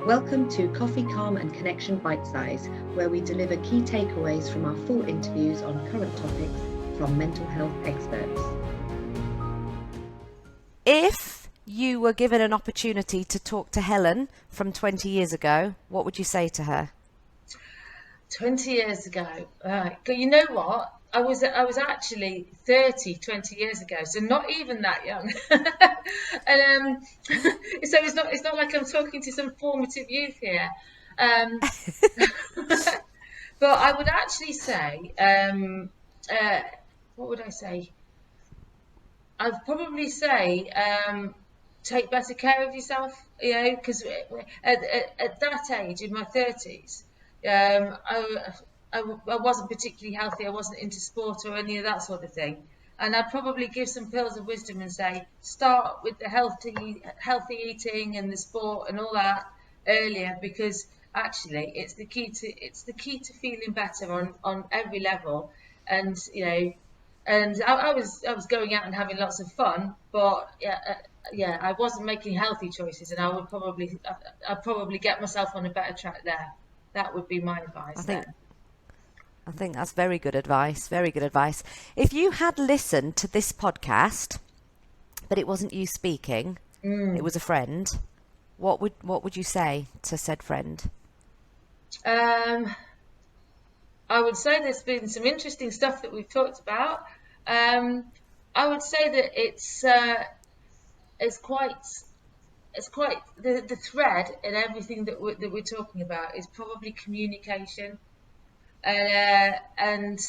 Welcome to Coffee, Calm and Connection Bite Size, where we deliver key takeaways from our full interviews on current topics from mental health experts. If you were given an opportunity to talk to Helen from 20 years ago, what would you say to her? 20 years ago, you know what? I was actually 30 20 years ago, so not even that young. And so it's not like I'm talking to some formative youth here. But I would actually say, what would I say? I'd probably say take better care of yourself, because at that age, in my 30s, I wasn't particularly healthy. I wasn't into sport or any of that sort of thing. And I'd probably give some pills of wisdom and say, start with the healthy eating and the sport and all that earlier, because actually it's the key to feeling better on every level. And I was going out and having lots of fun, but I wasn't making healthy choices, and I'd probably get myself on a better track there. That would be my advice. I think that's very good advice. Very good advice. If you had listened to this podcast, but it wasn't you speaking, it was a friend, what would you say to said friend? I would say there's been some interesting stuff that we've talked about. I would say that it's quite the thread in everything that we're talking about is probably communication, and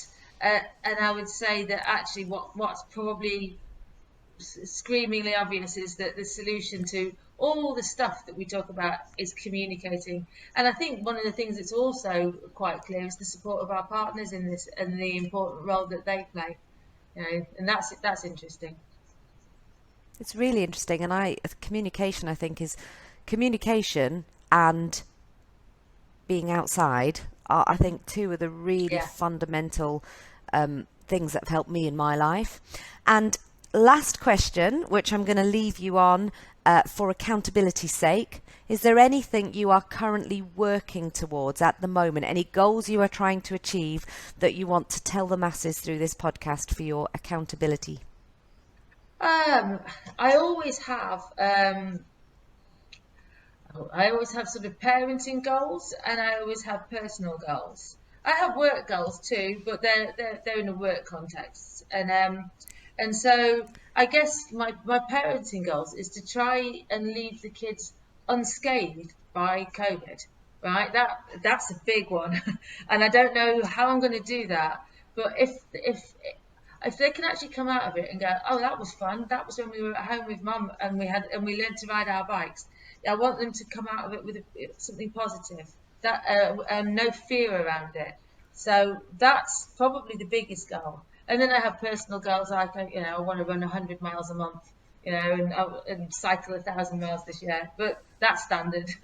I would say that actually what's probably screamingly obvious is that the solution to all the stuff that we talk about is communicating. And I think one of the things that's also quite clear is the support of our partners in this and the important role that they play. And that's interesting. It's really interesting, and communication, I think, is communication and being outside are, I think, two of the really fundamental things that have helped me in my life. And last question, which I'm going to leave you on for accountability's sake. Is there anything you are currently working towards at the moment? Any goals you are trying to achieve that you want to tell the masses through this podcast for your accountability? I always have sort of parenting goals, and I always have personal goals. I have work goals too, but they're in a work context, and so I guess my parenting goals is to try and leave the kids unscathed by COVID. Right, that's a big one, and I don't know how I'm going to do that. But if they can actually come out of it and go, oh, that was fun. That was when we were at home with mum and we learned to ride our bikes. I want them to come out of it with something positive. That no fear around it. So that's probably the biggest goal. And then I have personal goals like I want to run 100 miles a month, and cycle 1,000 miles this year. But that's standard.